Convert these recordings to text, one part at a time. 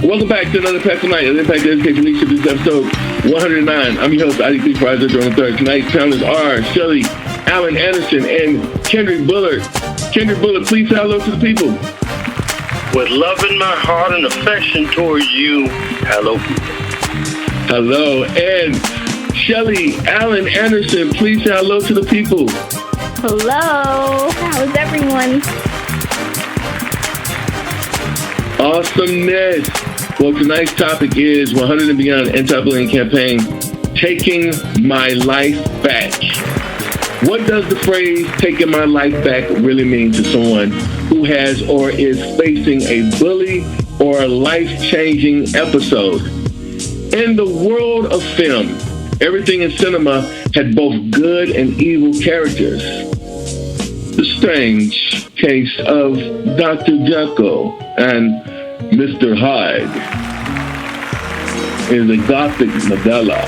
Welcome back to another Past Tonight. The Impact Education Leadership. This is episode 109. I'm your host, IDP Prizer during the third. Tonight's panelists are Shelly, Alan Anderson, and Kendricke Bullard. Kendricke Bullard, please say hello to the people. With love in my heart and affection towards you, hello. Hello. And Shelly, Alan Anderson, please say hello to the people. Hello. How's everyone? Awesomeness. Well, tonight's topic is 100 and Beyond Anti-Bullying Campaign, Taking My Life Back. What does the phrase taking my life back really mean to someone who has or is facing a bully or a life-changing episode? In the world of film, everything in cinema had both good and evil characters. The strange case of Dr. Jekyll and Mr. Hyde is a Gothic novella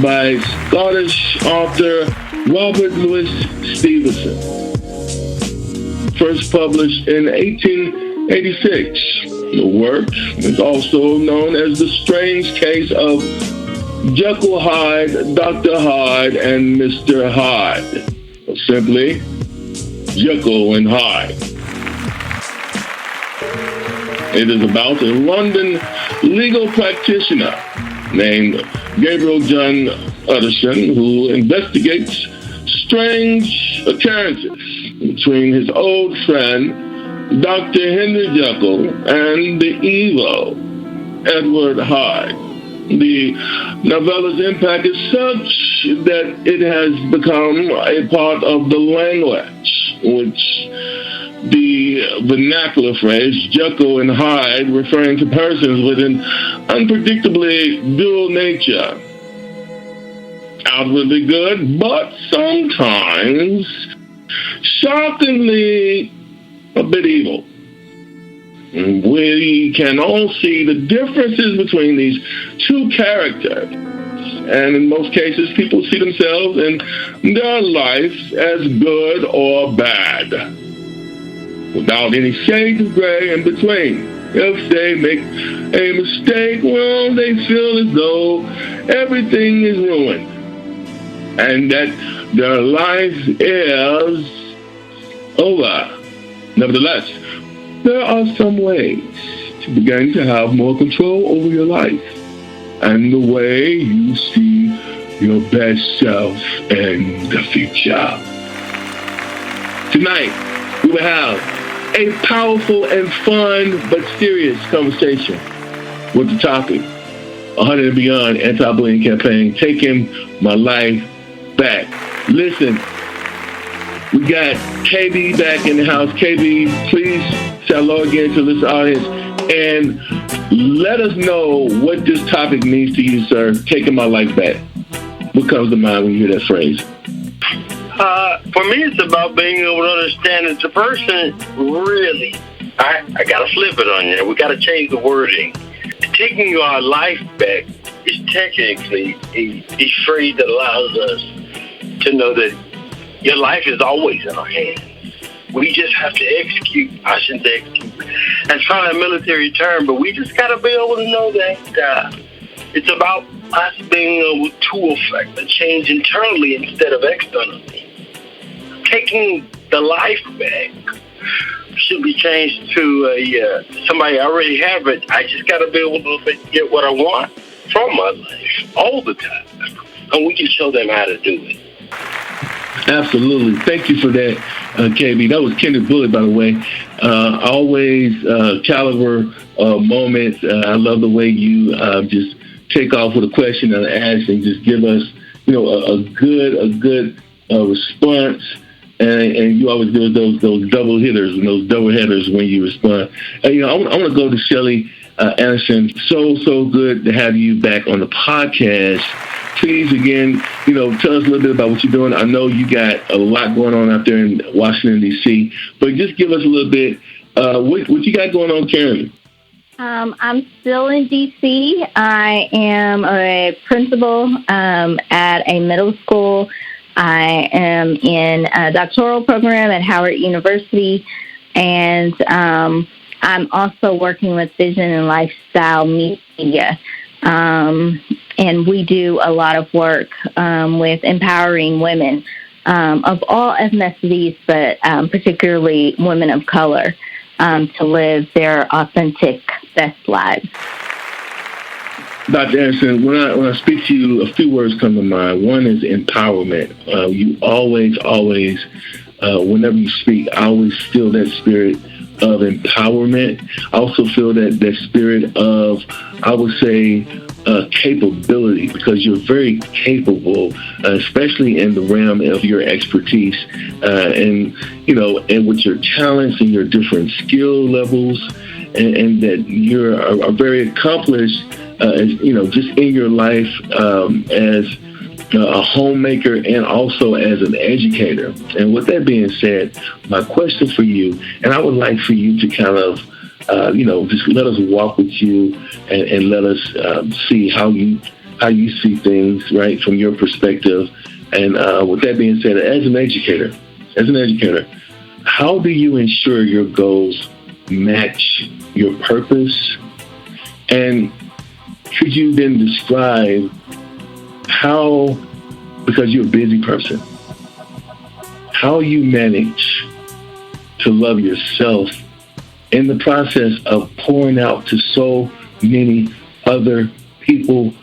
by Scottish author Robert Louis Stevenson, first published in 1886. The work is also known as The Strange Case of Jekyll Hyde, Dr. Hyde, and Mr. Hyde, or simply Jekyll and Hyde. It is about a London legal practitioner named Gabriel John Utterson who investigates strange occurrences between his old friend, Dr. Henry Jekyll, and the evil Edward Hyde. The novella's impact is such that it has become a part of the language, which the vernacular phrase Jekyll and Hyde, referring to persons with an unpredictably dual nature. Outwardly good, but sometimes shockingly a bit evil. We can all see the differences between these two characters. And in most cases, people see themselves in their life as good or bad, without any shades of gray in between. If they make a mistake, well, they feel as though everything is ruined and that their life is over. Nevertheless, there are some ways to begin to have more control over your life and the way you see your best self in the future. Tonight, we will have a powerful and fun but serious conversation with the topic 100 and Beyond Anti-Bullying Campaign, Taking My Life Back. Listen, we got KB back in the house. KB, please say hello again to this audience and let us know what this topic means to you, sir. Taking my life back. What comes to mind when you hear that phrase? For me, it's about being able to understand that the person really, I got to flip it on you. We got to change the wording. Taking our life back is technically a phrase that allows us to know that your life is always in our hands. We just have to execute. I shouldn't say execute. That's probably a military term, but we just got to be able to know that it's about us being able to affect a change internally instead of externally. Taking the life back should be changed to somebody I already have it. I just got to be able to get what I want from my life all the time. And we can show them how to do it. Absolutely. Thank you for that, KB. That was Kendricke Bullard, by the way. Always caliber moments. I love the way you just take off with a question and ask and just give us, a good response. And you always do those double hitters and those double headers when you respond. I want to go to Shelly Anderson. So good to have you back on the podcast. Please, again, tell us a little bit about what you're doing. I know you got a lot going on out there in Washington, D.C., but just give us a little bit what you got going on currently. I'm still in D.C. I am a principal at a middle school. I am in a doctoral program at Howard University, and I'm also working with vision and lifestyle media. And we do a lot of work with empowering women of all ethnicities, but particularly women of color, to live their authentic best lives. Dr. Anderson, when I speak to you, a few words come to mind. One is empowerment. You always, whenever you speak, I always feel that spirit of empowerment. I also feel that spirit of, I would say, capability, because you're very capable, especially in the realm of your expertise, and with your talents and your different skill levels, and that you're a very accomplished, just in your life as a homemaker and also as an educator. And with that being said, my question for you, and I would like for you to kind of just let us walk with you and let us see how you see things, right, from your perspective. And with that being said, as an educator, how do you ensure your goals match your purpose? And could you then describe how, because you're a busy person, how you manage to love yourself in the process of pouring out to so many other people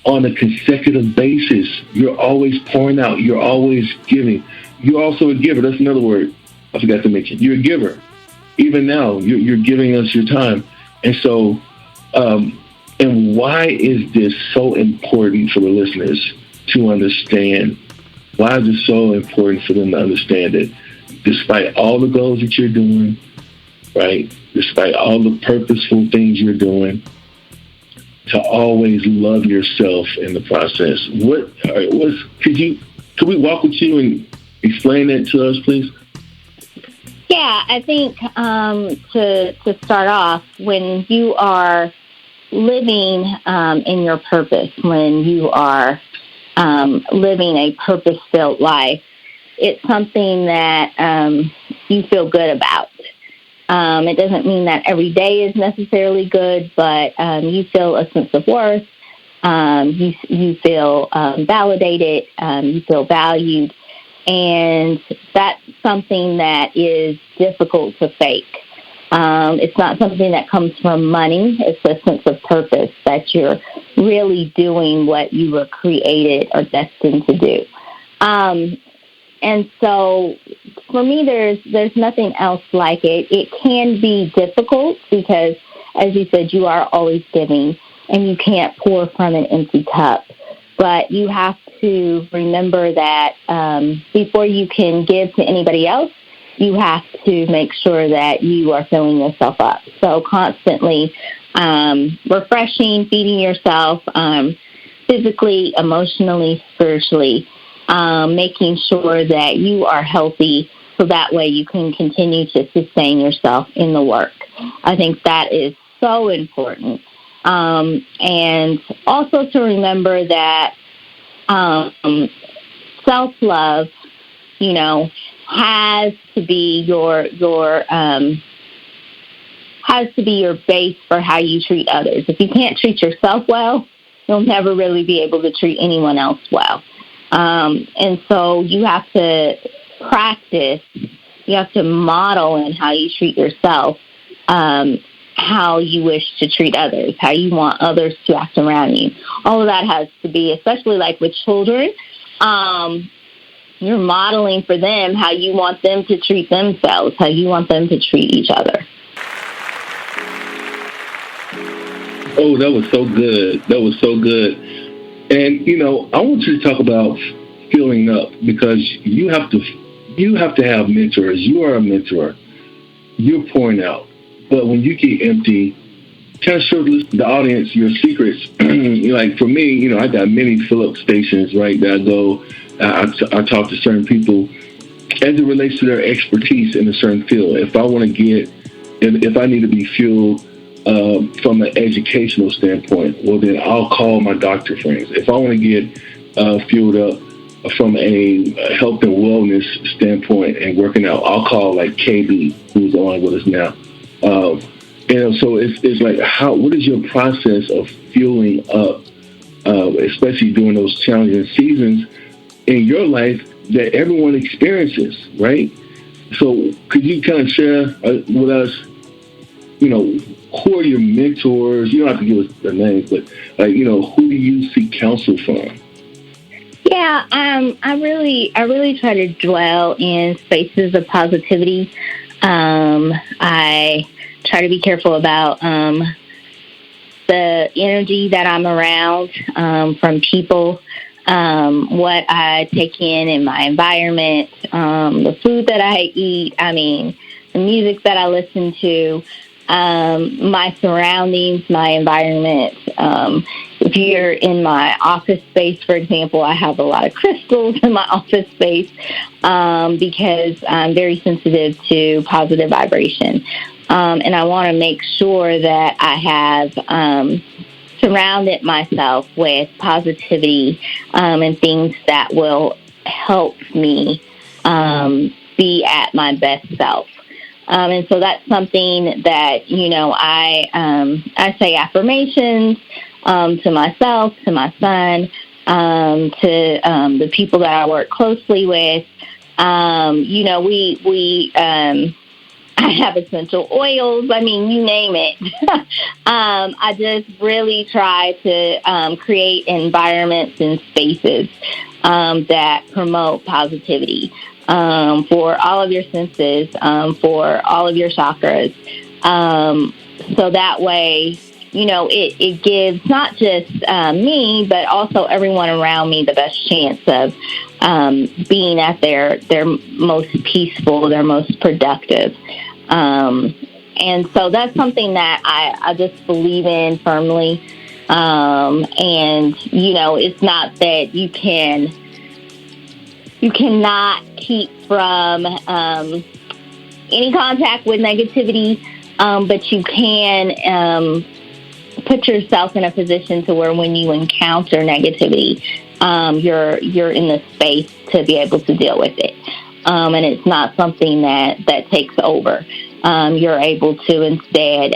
on a consecutive basis? You're always pouring out. You're always giving. You're also a giver. That's another word I forgot to mention. You're a giver. Even now, you're giving us your time. And so, and why is this so important for the listeners to understand? Why is it so important for them to understand that despite all the goals that you're doing, right, despite all the purposeful things you're doing, to always love yourself in the process? Could we walk with you and explain that to us, please? Yeah, I think to start off, when you are living in your purpose, when you are living a purpose-filled life, it's something that you feel good about. It doesn't mean that every day is necessarily good, but you feel a sense of worth. You feel validated. You feel valued. And that's something that is difficult to fake. It's not something that comes from money. It's a sense of purpose, that you're really doing what you were created or destined to do. And so for me, there's nothing else like it. It can be difficult because, as you said, you are always giving, and you can't pour from an empty cup. But you have to remember that before you can give to anybody else, you have to make sure that you are filling yourself up. So constantly refreshing, feeding yourself physically, emotionally, spiritually, making sure that you are healthy so that way you can continue to sustain yourself in the work. I think that is so important. And also to remember that self-love, has to be your base for how you treat others. If you can't treat yourself well, you'll never really be able to treat anyone else well. And so you have to practice, you have to model in how you treat yourself, how you wish to treat others, how you want others to act around you. All of that has to be, especially like with children, you're modeling for them how you want them to treat themselves, how you want them to treat each other. Oh, that was so good. That was so good. And, I want you to talk about filling up, because you have to have mentors. You are a mentor. You're pouring out. But when you get empty, kind of show the audience your secrets. Like for me, I got many fill-up stations, right, that I go. I talk to certain people as it relates to their expertise in a certain field. If I want to get, if I need to be fueled from an educational standpoint, well, then I'll call my doctor friends. If I want to get fueled up from a health and wellness standpoint and working out, I'll call like KB, who's on with us now. And so it's like, what is your process of fueling up, especially during those challenging seasons in your life that everyone experiences, right? So could you kind of share with us, who are your mentors? You don't have to give us their names, but who do you seek counsel from? Yeah, I really try to dwell in spaces of positivity. I try to be careful about the energy that I'm around from people, what I take in my environment, the food that I eat, the music that I listen to, my surroundings, my environment. If you're in my office space, for example, I have a lot of crystals in my office space because I'm very sensitive to positive vibration. And I want to make sure that I have surrounded myself with positivity and things that will help me be at my best self. And so that's something that, I say affirmations to myself, to my son, to the people that I work closely with. I have essential oils. You name it. I just really try to create environments and spaces that promote positivity for all of your senses, for all of your chakras. So that way, it gives not just me, but also everyone around me the best chance of being at their most peaceful, their most productive. And so that's something that I just believe in firmly. And, it's not that you cannot keep from any contact with negativity, but you can put yourself in a position to where when you encounter negativity, you're in the space to be able to deal with it. And it's not something that takes over. You're able to instead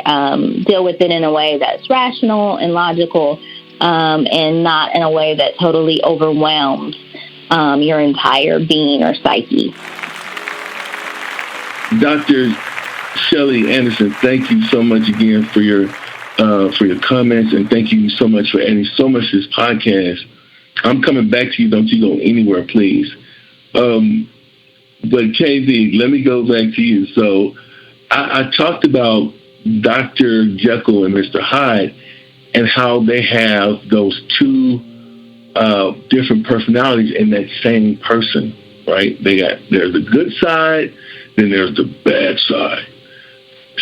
deal with it in a way that's rational and logical, and not in a way that totally overwhelms your entire being or psyche. Dr. Shelly Anderson, thank you so much again for your comments, and thank you so much for adding so much to this podcast. I'm coming back to you. Don't you go anywhere, please. But KD, let me go back to you. So I talked about Dr. Jekyll and Mr. Hyde and how they have those two different personalities in that same person, right? There's the good side, then there's the bad side.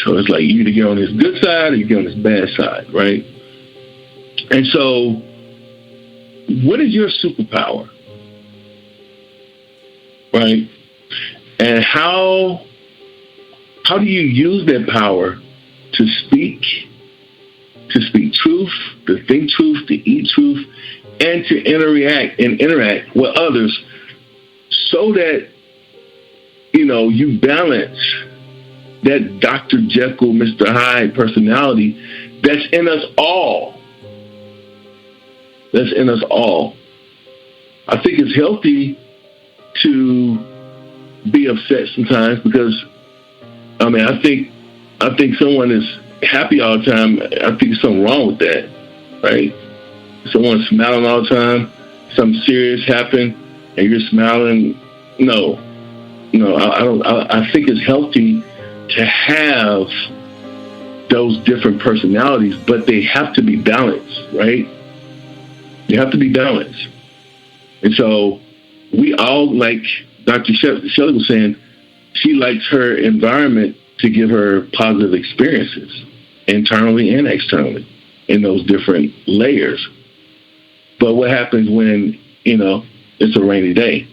So it's like you either get on this good side or you get on this bad side, right? And so what is your superpower, right? And how do you use that power to speak truth, to think truth, to eat truth, and to interact with others so that, you balance that Dr. Jekyll, Mr. Hyde personality that's in us all. That's in us all. I think it's healthy to be upset sometimes because, I think someone is happy all the time. I think there's something wrong with that, right? Someone smiling all the time, something serious happened, and you're smiling. No, I don't. I think it's healthy to have those different personalities, but they have to be balanced, right? They have to be balanced. And so we all, like Dr. Shelly was saying, she likes her environment to give her positive experiences, internally and externally, in those different layers. But what happens when, it's a rainy day?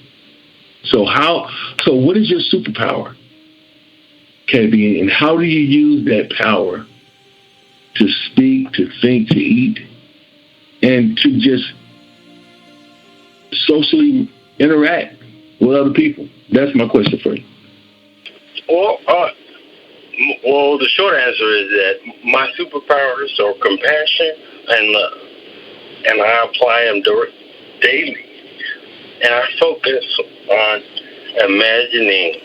So what is your superpower, KB, and how do you use that power to speak, to think, to eat, and to just socially interact with other people? That's my question for you. Well, Well, the short answer is that my superpowers are compassion and love, and I apply them daily. And I focus on imagining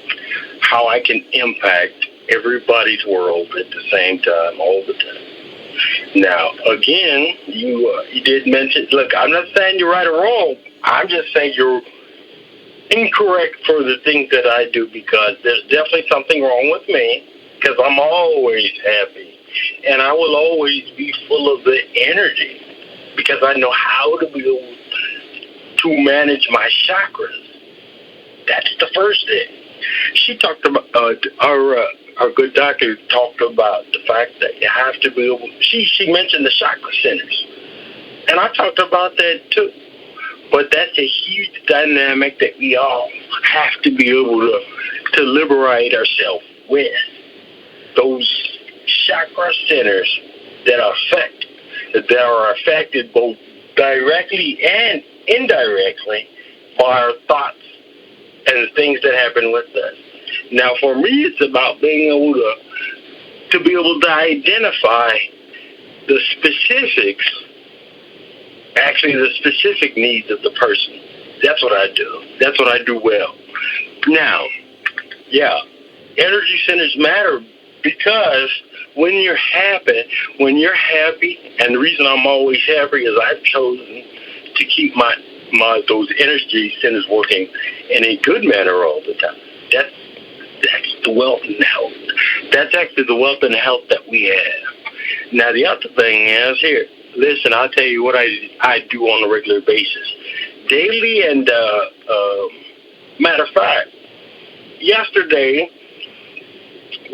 how I can impact everybody's world at the same time, all the time. Now, again, you did mention, look, I'm not saying you're right or wrong. I'm just saying you're incorrect for the things that I do, because there's definitely something wrong with me, because I'm always happy. And I will always be full of the energy, because I know how to be able to manage my chakras. That's the first thing. She talked about, our good doctor talked about the fact that you have to be able, she mentioned the chakra centers. And I talked about that too. But that's a huge dynamic that we all have to be able to liberate ourselves with. Those chakra centers that are affected both directly and indirectly by our thoughts and the things that happen with us. Now, for me, it's about being able to be able to identify the specifics, actually the specific needs of the person. That's what I do. That's what I do well. Now, yeah, energy centers matter, because when you're happy, and the reason I'm always happy is I've chosen to keep my those energy centers working in a good manner all the time. That's the wealth and health. That's actually the wealth and health that we have. Now, the other thing is, here, listen, I'll tell you what I do on a regular basis. Daily, and matter of fact, yesterday,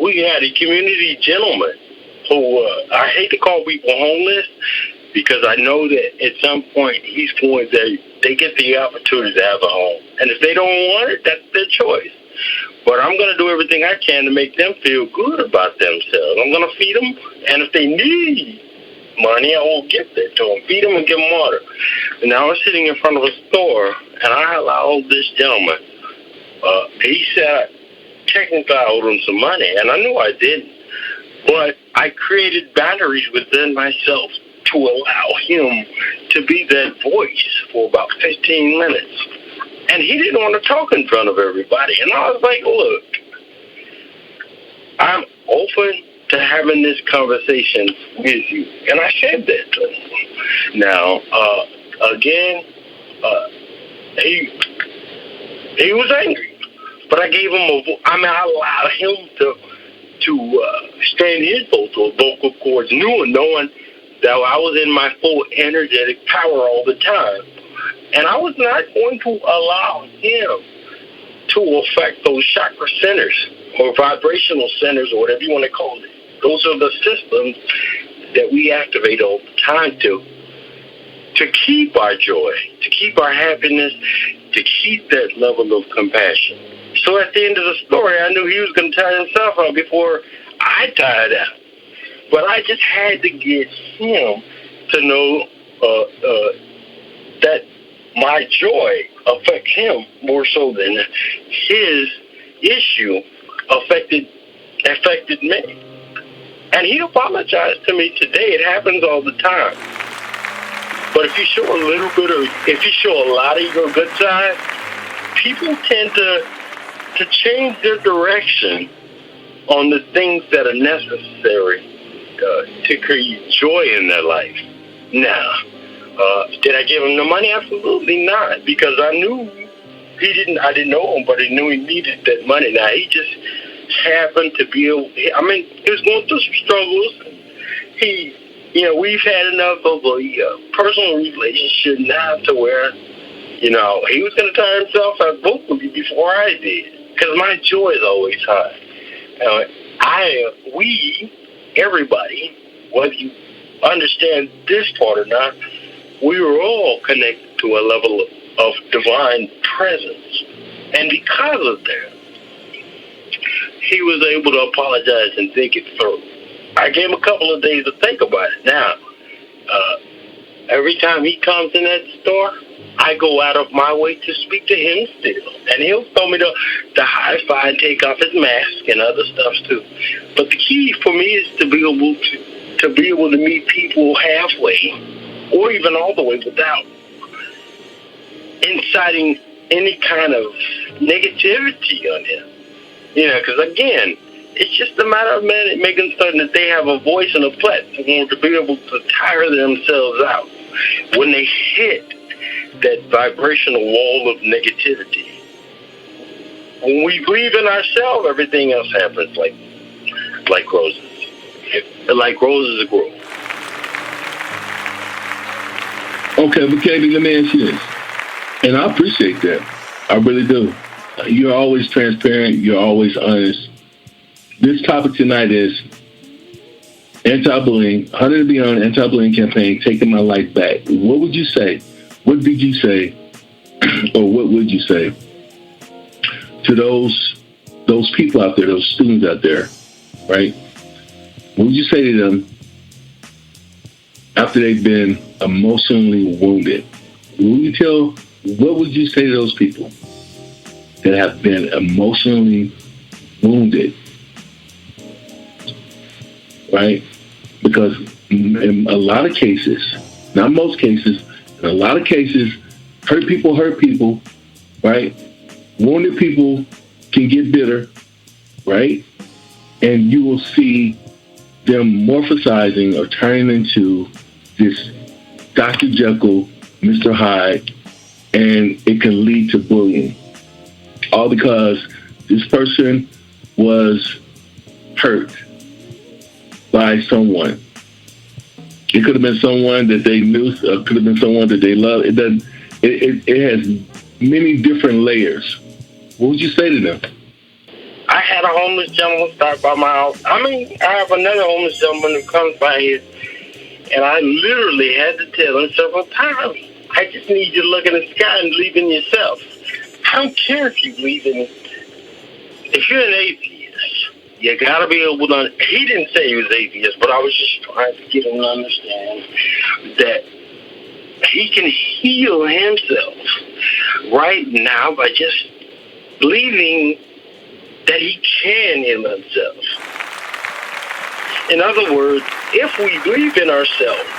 we had a community gentleman who, I hate to call people homeless, because I know that at some point they get the opportunity to have a home. And if they don't want it, that's their choice. But I'm going to do everything I can to make them feel good about themselves. I'm going to feed them, and if they need money, I will give that to them. Feed them and give them water. And I was sitting in front of a store, and I allowed this gentleman, he said, technically I owed him some money, and I knew I didn't. But I created boundaries within myself to allow him to be that voice for about 15 minutes. And he didn't want to talk in front of everybody. And I was like, look, I'm open to having this conversation with you. And I said that to him. Now, again, he was angry. But I gave him I allowed him to strain his vocal cords, knowing that I was in my full energetic power all the time. And I was not going to allow him to affect those chakra centers or vibrational centers or whatever you want to call it. Those are the systems that we activate all the time to keep our joy, to keep our happiness, to keep that level of compassion. So at the end of the story, I knew he was going to tire himself out before I tired out. But I just had to get him to know that my joy affects him more so than his issue affected me. And he apologized to me today. It happens all the time. But if you show a little bit if you show a lot of your good side, people tend to change their direction on the things that are necessary to create joy in their life. Now, did I give him the money? Absolutely not, because I knew I didn't know him, but I knew he needed that money. Now, he just happened to be he was going through some struggles. We've had enough of a personal relationship now to where, he was going to tire himself out vocally before I did, because my joy is always high. Everybody, whether you understand this part or not, we were all connected to a level of divine presence. And because of that, he was able to apologize and think it through. I gave him a couple of days to think about it. Now, every time he comes in that store, I go out of my way to speak to him still. And he'll tell me to high-five and take off his mask and other stuff too. But the key for me is to be able to meet people halfway or even all the way without inciting any kind of negativity on him. Because again, it's just a matter of making certain that they have a voice and a platform to be able to tire themselves out when they hit that vibrational wall of negativity. When we believe in ourselves, everything else happens like roses. Like roses grow. Okay, but Katie, let me ask you this. And I appreciate that. I really do. You're always transparent. You're always honest. This topic tonight is anti-bullying, 100 and Beyond anti-bullying campaign, taking my life back. What would you say? What did you say? Or what would you say to those people out there, those students out there, right? What would you say to them after they've been emotionally wounded? What would you say to those people that have been emotionally wounded? Right? Because in a lot of cases, not most cases, in a lot of cases, hurt people, right? Wounded people can get bitter, right? And you will see them morphosizing or turning into this Dr. Jekyll, Mr. Hyde, and it can lead to bullying. All because this person was hurt by someone. It could have been someone that they knew, could have been someone that they loved. It has many different layers. What would you say to them? I had a homeless gentleman stop by my house. I have another homeless gentleman who comes by here, and I literally had to tell him several times, I just need you to look in the sky and believe in yourself. I don't care if you believe in it. If you're an atheist, you gotta be able to. He didn't say he was atheist, but I was just trying to get him to understand that he can heal himself right now by just believing that he can heal himself. In other words, if we believe in ourselves,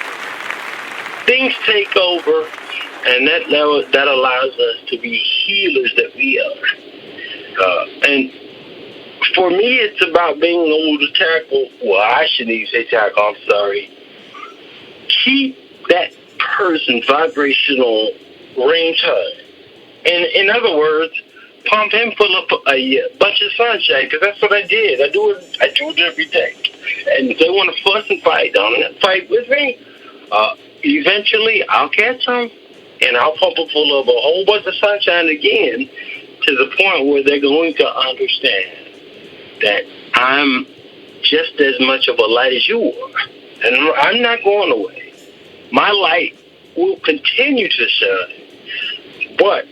things take over, and that allows us to be healers that we are. And for me, it's about being able to tackle, well, I shouldn't even say tackle, I'm sorry. Keep that person's vibrational range high. And in other words, pump him full of a bunch of sunshine, because that's what I did. I do it every day. And if they want to fuss and fight, don't fight with me. Eventually, I'll catch them, and I'll pump them full of a whole bunch of sunshine again, to the point where they're going to understand that I'm just as much of a light as you are. And I'm not going away. My light will continue to shine. But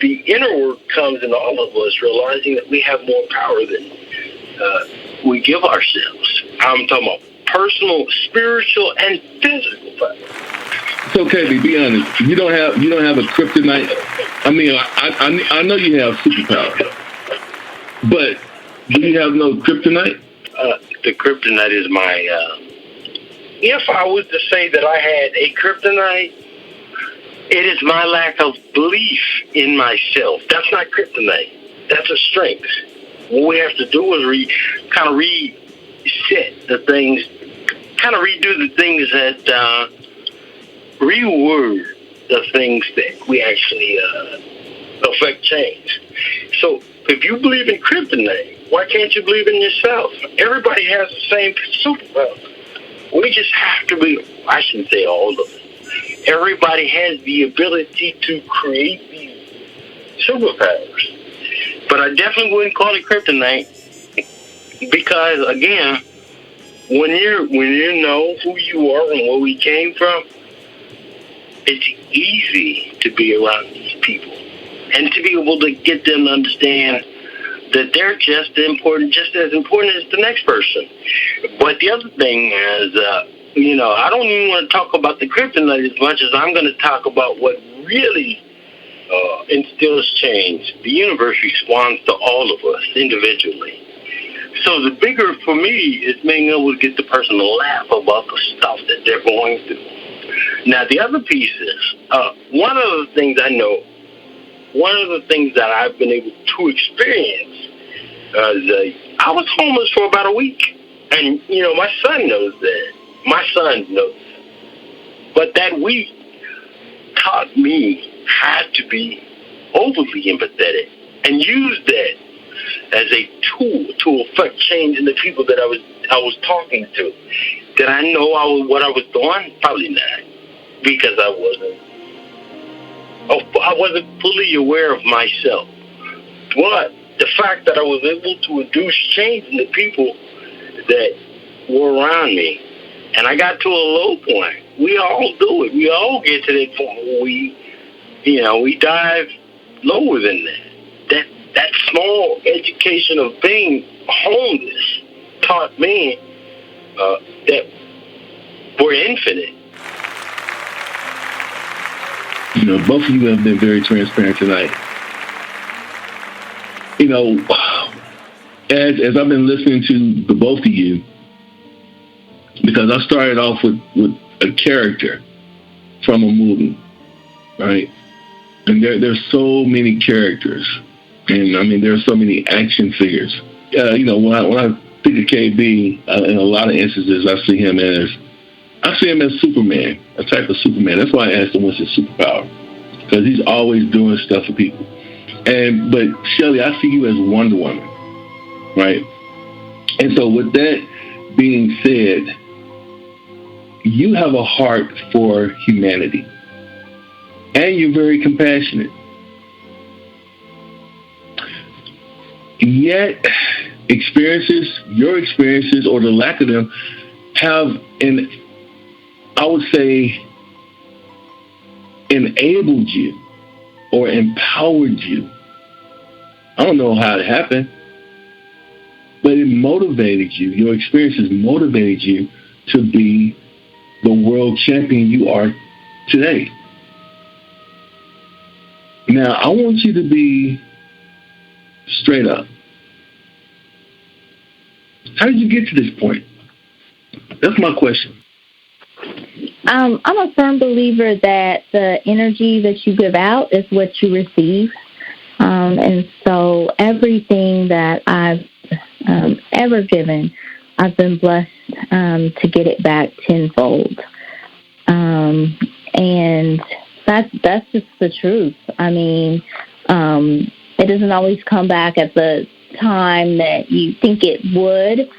the inner work comes in all of us, realizing that we have more power than we give ourselves. I'm talking about personal, spiritual, and physical power. So, Katie, be honest. You don't have a kryptonite. I mean, I know you have superpower, but do you have no kryptonite? The kryptonite is my. If I was to say that I had a kryptonite, it is my lack of belief in myself. That's not kryptonite. That's a strength. What we have to do is reset the things, kind of redo the things that, reword the things that we actually affect change. So if you believe in kryptonite, why can't you believe in yourself? Everybody has the same superpower. We just have to be, I shouldn't say all of them. Everybody has the ability to create these superpowers. But I definitely wouldn't call it kryptonite, because again, when you know who you are and where we came from, it's easy to be around these people and to be able to get them to understand that they're just as important as the next person. But the other thing is, I don't even want to talk about the kryptonite as much as I'm going to talk about what really instills change, the universe responds to all of us individually. So the bigger for me is being able to get the person to laugh about the stuff that they're going through. Now, the other piece is, one of the things I know, one of the things that I've been able to experience is I was homeless for about a week. And, you know, my son knows that. My son knows. But that week taught me how to be overly empathetic and use that as a tool to affect change in the people that I was talking to. Did I know what I was doing? Probably not, because I wasn't fully aware of myself. But the fact that I was able to induce change in the people that were around me, and I got to a low point. We all do it. We all get to that point where we dive lower than that. That small education of being homeless taught me that we're infinite. You know, both of you have been very transparent tonight. You know, as I've been listening to the both of you, because I started off with a character from a movie, right? And there's so many characters. And, I mean, there are so many action figures. You know, when I think of KB, in a lot of instances, I see him as Superman, a type of Superman. That's why I asked him what's his superpower, because he's always doing stuff for people. But Shelly, I see you as Wonder Woman, right? And so with that being said, you have a heart for humanity, and you're very compassionate. Yet, your experiences, or the lack of them, have, I would say, enabled you or empowered you. I don't know how it happened, but it motivated you. Your experiences motivated you to be the world champion you are today. Now, I want you to be straight up. How did you get to this point? That's my question. I'm a firm believer that the energy that you give out is what you receive. And so everything that I've ever given, I've been blessed to get it back tenfold. And that's just the truth. I mean, it doesn't always come back at the time that you think it would.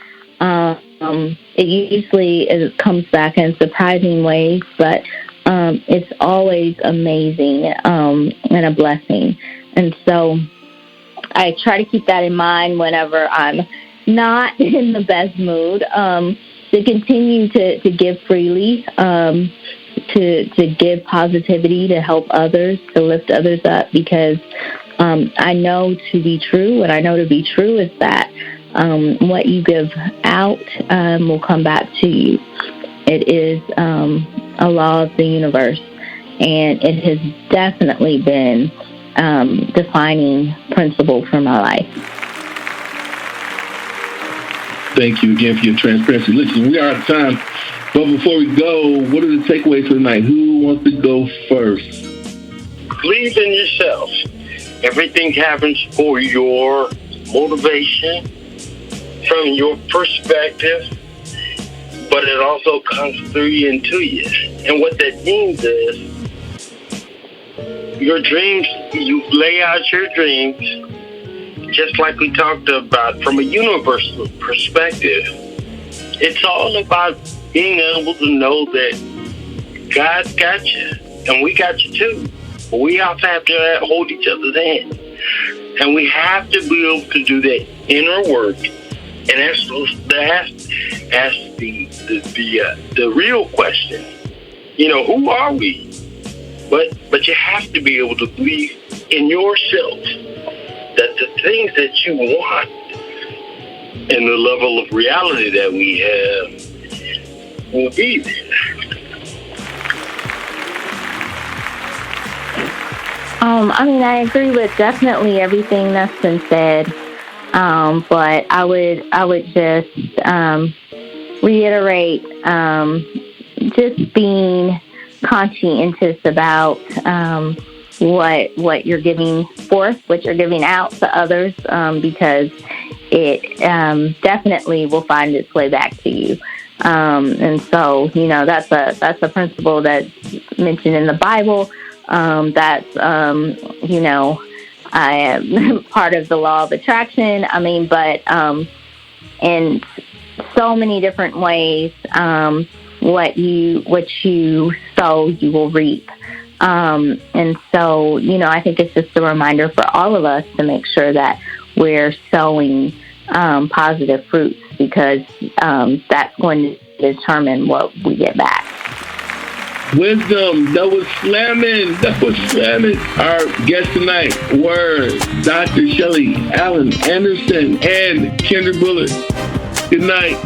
It usually comes back in surprising ways, but it's always amazing and a blessing. And so I try to keep that in mind whenever I'm not in the best mood, to continue to give freely, to give positivity, to help others, to lift others up, because I know to be true, and I know to be true is that what you give out will come back to you. It is a law of the universe, and it has definitely been defining principle for my life. Thank you again for your transparency. Listen, we are out of time, but before we go, what are the takeaways for tonight? Who wants to go first? Believe in yourself. Everything happens for your motivation, from your perspective, but it also comes through you and to you. And what that means is your dreams, you lay out your dreams, just like we talked about from a universal perspective. It's all about being able to know that God's got you, and we got you too. But we also have to hold each other's hand. And we have to be able to do that inner work. And that's the real question. You know, who are we? But you have to be able to believe in yourself that the things that you want and the level of reality that we have will be there. I mean, I agree with definitely everything that's been said, but I would just reiterate just being conscientious about what you're giving forth, what you're giving out to others, because it definitely will find its way back to you. And so, that's a principle that's mentioned in the Bible. That's I am part of the law of attraction. I mean, but in so many different ways, what you sow, you will reap. And so, I think it's just a reminder for all of us to make sure that we're sowing positive fruits, because that's going to determine what we get back. Wisdom, that was slamming. Our guest tonight were Dr. Shelly Allen Anderson and Kendricke Bullard. Good night.